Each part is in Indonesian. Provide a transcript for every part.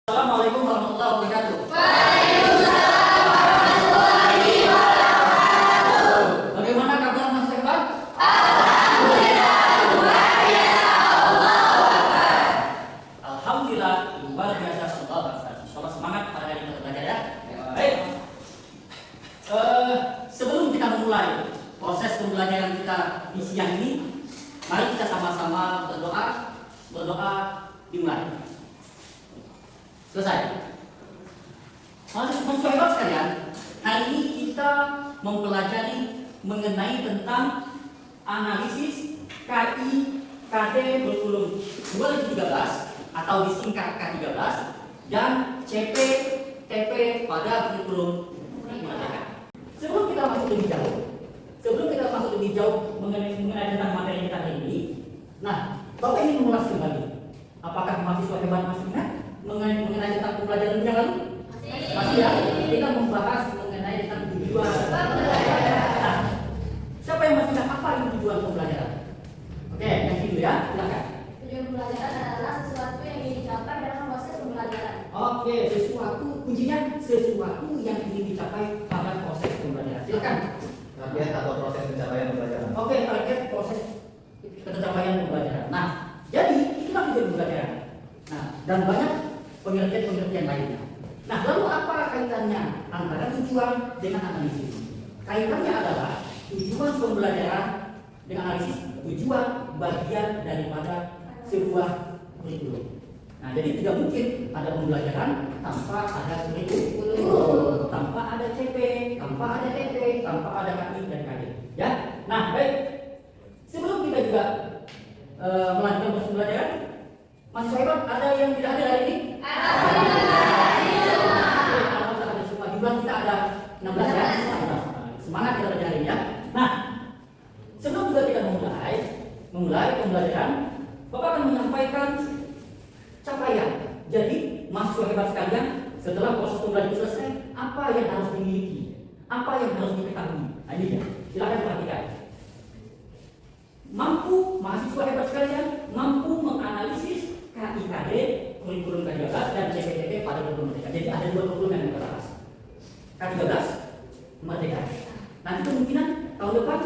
Assalamualaikum warahmatullahi wabarakatuh. Waalaikumsalam warahmatullahi wabarakatuh. Bagaimana kabar Mas Hebat? Alhamdulillah, luar biasa. Allahu Akbar. Alhamdulillah luar biasa. Allahu Akbar. Insyaallah semangat pada hari ini belajar ya. Baik. Sebelum kita memulai proses pembelajaran kita di siang ini, mari kita sama-sama berdoa dimulai. Selesai. Mas Hebat sekalian, hari ini kita mempelajari mengenai tentang analisis KI KD kurikulum 2013 atau disingkat K13 dan CP TP pada kurikulum merdeka. Sebelum kita masuk lebih jauh mengenai tentang materi kita hari ini, nah, Bapak ingin mengulas kembali. Apakah mahasiswa hebat masih ingat mengenai tentang pembelajaran yang lalu? Masih ya. Kita membahas mengenai tentang tujuan pembelajaran. Nah, siapa yang masih ingat apa itu tujuan pembelajaran? Oke, yang itu ya, silakan. Tujuan pembelajaran adalah sesuatu yang ingin dicapai dalam proses pembelajaran. Oke, kuncinya sesuatu yang ingin dicapai pada proses pembelajaran. Silakan. Target atau proses pencapaian pembelajaran. Oke, target proses pencapaian pembelajaran. Nah, jadi itulah tujuan pembelajaran. Nah, dan banyak pengertian lainnya. Nah, lalu apa kaitannya antara tujuan dengan analisis? Kaitannya adalah tujuan pembelajaran dengan analisis tujuan bagian daripada sebuah kurikulum. Nah, jadi tidak mungkin ada pembelajaran tanpa ada kurikulum, tanpa ada CP, tanpa ada TP, tanpa ada KI dan KD. Ya, nah baik. Sebelum kita juga melanjutkan proses pembelajaran, Mas Hebat ada yang tidak hadir hari ini? Alhamdulillah ada semua. Jumlah kita ada 16 ya. Semangat kita belajar hari ini ya. Nah, sebelum juga kita memulai pembelajaran, Bapak akan menyampaikan capaian. Jadi, mahasiswa hebat sekalian, setelah proses pembelajaran selesai, apa yang harus dimiliki? Apa yang harus diketahui? Nah, ini ya. Silakan perhatikan. Mahasiswa hebat sekalian mampu menganalisis KIKD, kurikulum K13 dan CPTP pada kurikulum merdeka. Jadi ada dua kurikulum yang kita bahas. K13 merdeka. Nanti kemungkinan tahun depan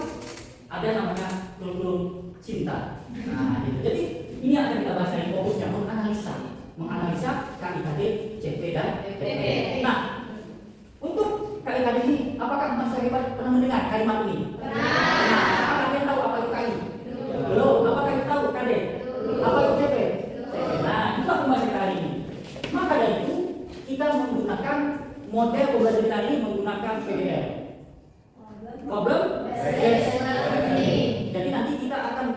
ada namanya kurikulum cinta. Nah, gitu. Jadi ini akan kita bahas dari fokusnya menganalisa KIKD, CP dan TP. Nah, untuk KIKD ini, apakah Mas Hebat pernah mendengar kalimat ini? Nah, apakah kalian tahu apa itu KI? Belum. Apakah kalian tahu KD? Apa itu CP? Nah, itu pembahasan kita hari ini. Maka dari itu kita menggunakan model pembelajaran kita ini menggunakan PBL. Problem based learning. Jadi nanti kita akan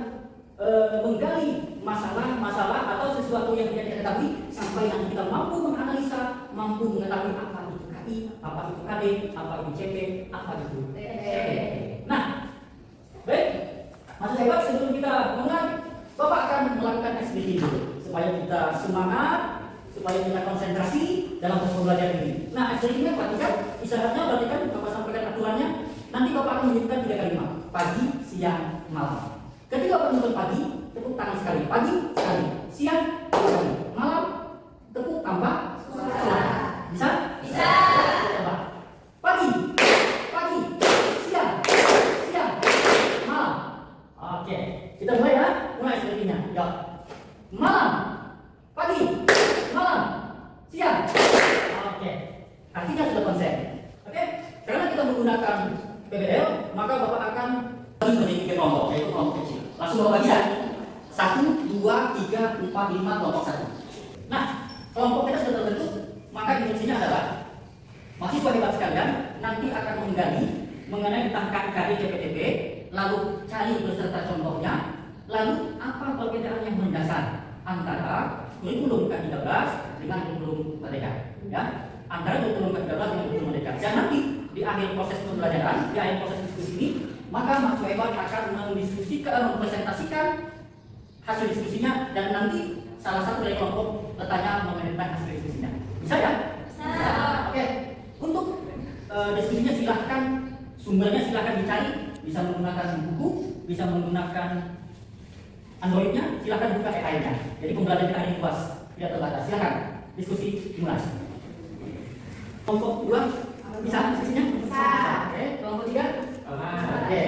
menggali masalah atau sesuatu yang tidak kita ketahui sampai nanti kita mampu menganalisa, mampu mengetahui apa itu KI, apa itu KD, apa itu CP, apa itu TP. Nah, baik. Mas Hebat, sebelum kita mulai, Bapak akan melakukan SBT dulu supaya kita semangat, supaya kita konsentrasi dalam proses pembelajaran ini. Nah, SBT-nya perhatikan, isyaratnya perhatikan, Bapak sampaikan aturannya. Nanti Bapak akan menyebutkan 3 kalimat, pagi, siang, malam. Ketika Bapak menyebut pagi, tepuk tangan sekali. Pagi sekali, siang sekali, malam tepuk tambah suara. Bisa? Bisa. Coba. Pagi, siang, malam. Oke, kita mulai ya. Mulai SBT-nya. Yuk. Malam, pagi, malam, siang. Oke. Artinya sudah konsen. Oke. Karena kita menggunakan PBL, maka Bapak akan bagi menjadi 3 kelompok, yaitu kelompok kecil. Langsung Bapak bagi ya. 1, 2, 3, 4, 5, kelompok 1. Nah, kelompok kita sudah terbentuk, maka instruksinya adalah mahasiswa hebat sekalian nanti akan menggali mengenai tentang KIKD CPTP, lalu cari beserta contohnya, lalu apa perbedaan yang mendasar antara kurikulum K13 dengan kurikulum merdeka, ya, antara kurikulum K13 dengan kurikulum merdeka. Dan nanti di akhir proses pembelajaran, di akhir proses diskusi ini, maka mahasiswa hebat akan mempresentasikan hasil diskusinya dan nanti salah satu dari kelompok bertanya mengenai hasil diskusinya. Bisa ya? Bisa. Oke. Untuk diskusinya silahkan, sumbernya silahkan dicari, bisa menggunakan buku, bisa menggunakan Androidnya, silahkan buka AI-nya. Jadi pembelajaran kita ini luas, tidak terbatas. Silahkan. diskusi dimulai. Kelompok 2 bisa diskusinya? Bisa. Oke, kelompok 3? Oke.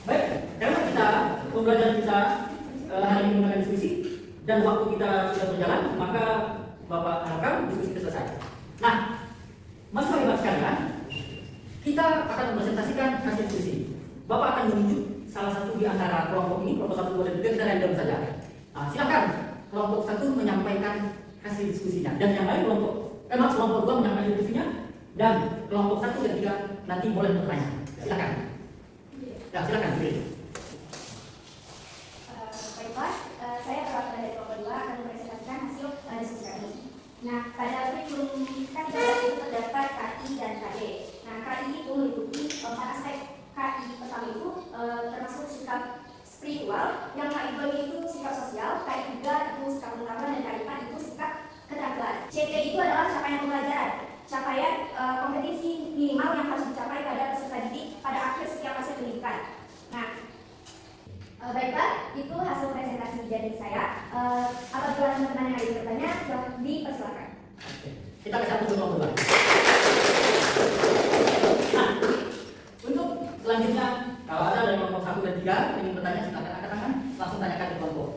Baik, karena kita pembelajaran kita hari ini menggunakan diskusi dan waktu kita sudah berjalan, maka Bapak harapkan diskusi kita selesai. Nah, mahasiswa hebat sekalian, kita akan mempresentasikan hasil diskusi. Bapak akan menunjuk salah satu di antara kelompok ini, kelompok 1, 2, dan 3, kita random saja. Nah, silakan kelompok 1 menyampaikan hasil diskusinya, dan yang lain kelompok 2 menyampaikan hasil diskusinya, dan kelompok 1 dan 3 nanti boleh bertanya. Silakan. Ya, silakan pilih. Baiklah, saya perwakilan dari kelompok 2 akan mempresentasikan hasil diskusi kami. Nah, pada kurikulum kan itu terdapat KI dan KD. Nah, KI itu meliputi 4 aspek. KI pertama itu termasuk sikap spiritual, yang KI 2 itu sikap sosial, KI 3 itu sikap pengetahuan, dan KI 4 itu sikap keterampilan. CT itu adalah capaian pembelajaran, capaian kompetensi minimal yang harus dicapai pada peserta didik pada akhir setiap fase pendidikan. Nah, baiklah, itu hasil presentasi dari saya. Apabila teman-teman yang ada bertanya, silahkan dipersilakan. Kita ke satu kelompok 2. Nah, untuk selanjutnya, kalau ada dari kelompok 1 dan 3 ingin bertanya, silakan angkat tangan, langsung tanyakan ke kelompok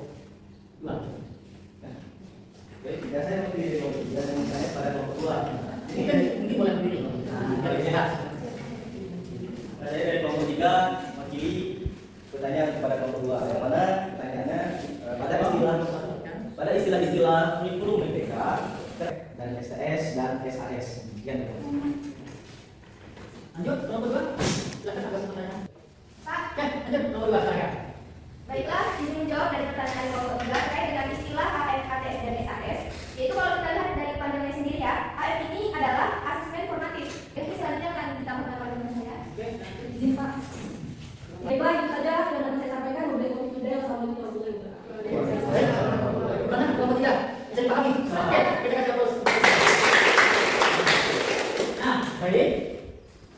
2. Oke, jika saya memilih kelompok 3 dan saya pada kelompok 2. Mungkin boleh pilih. Biar sehat. Saya dari kelompok 3 mewakili bertanya kepada kelompok 2. Yang mana pertanyaannya pada istilah-istilah kurikulum MPK dan STS dan SAS. Sekian. Lanjut, kelompok 2. Silakan ada pertanyaan. Pak, Ya, lanjut kelompok 2 silakan. baiklah, izin menjawab dari pertanyaan kelompok 3 terkait dengan istilah HF, ATS, dan SAS. Yaitu kalau kita lihat dari panjangnya sendiri ya, HF ini adalah asesmen formatif. Jadi selanjutnya akan ditambahkan oleh teman saya. Izin Pak. Baiklah, itu saja yang dapat saya sampaikan. Mobil kopi muda yang sama ini waktu itu. Mana kelompok 3? Bisa dipahami? Oke, kita kasih terus. Nah, baik.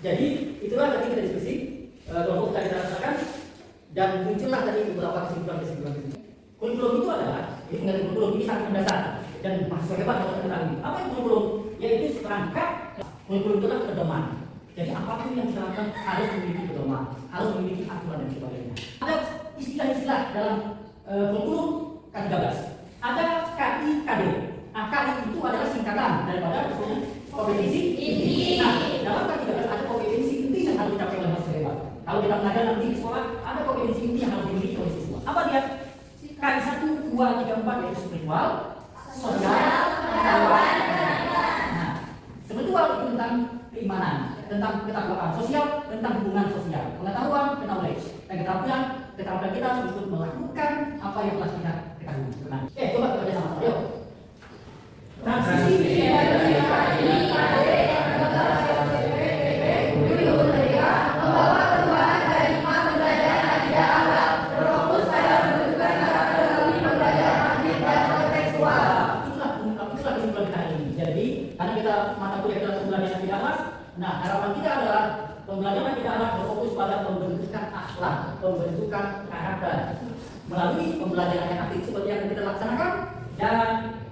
Jadi, itulah tadi kita diskusi kelompok tadi kita rasakan, dan muncullah tadi beberapa kesimpulan. Kurikulum itu adalah, ini mengenai kurikulum ini sangat mendasar dan mahasiswa hebat harus mengetahui. Apa itu kurikulum? Yaitu seperangkat kurikulum itu adalah pedoman. Jadi apapun yang kita lakukan harus memiliki pedoman, harus memiliki aturan dan sebagainya. Ada istilah-istilah dalam kurikulum K13. Ada KI KD. Nah, KI itu adalah singkatan daripada kompetensi inti. Nah, dalam K13 ada kompetensi inti yang harus dicapai oleh mahasiswa hebat. Kalau kita belajar nanti di sekolah, ada kompetensi inti yang harus dimiliki oleh siswa. Apa dia? KI 1, 2, 3, 4 yaitu spiritual, sosial, pengetahuan, nah, spiritual itu tentang keimanan, tentang ketakwaan sosial, tentang hubungan sosial, pengetahuan, knowledge, dan keterampilan kita untuk melakukan apa yang telah kita ketahui. Nah, coba kita baca sama-sama. Yuk. Transisi mata kuliah kita pembelajaran pidana. Nah, harapan kita adalah pembelajaran pidana berfokus pada pembentukan akhlak, pembentukan karakter melalui pembelajaran yang aktif seperti yang kita laksanakan dan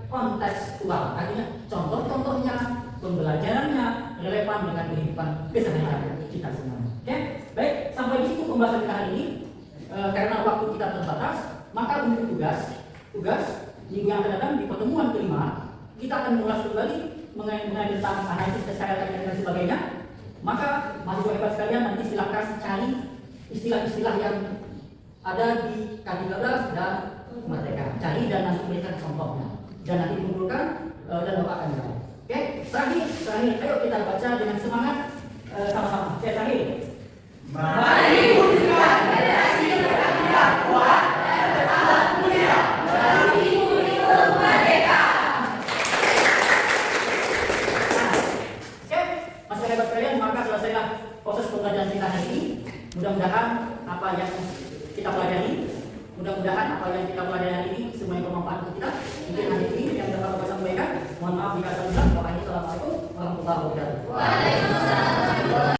kontekstual. Artinya contoh-contohnya, pembelajarannya relevan dengan kehidupan keseharian kita semua. Oke, baik, sampai di situ pembahasan kita hari ini. Karena waktu kita terbatas, maka untuk tugas minggu yang akan datang di pertemuan kelima kita akan mengulas kembali mengenai tentang analisis kesehatan dan sebagainya. Maka mahasiswa hebat sekalian nanti silakan cari istilah-istilah yang ada di K13 dan Merdeka. Cari dan nanti berikan contohnya dan nanti dikumpulkan dan Bapak akan jawab. Oke, terakhir, ayo kita baca dengan semangat sama-sama. Oke, terakhir. Mari wujudkan generasi yang kuat dan bertahan mulia melalui kurikulum Merdeka. Mahasiswa hebat sekalian, maka selesailah proses pembelajaran kita hari ini. Mudah-mudahan apa yang kita pelajari, hari ini semuanya bermanfaat untuk kita. Mungkin hari ini yang dapat Bapak sampaikan. Mohon maaf jika ada salah. Assalamualaikum warahmatullahi wabarakatuh. Waalaikumsalam.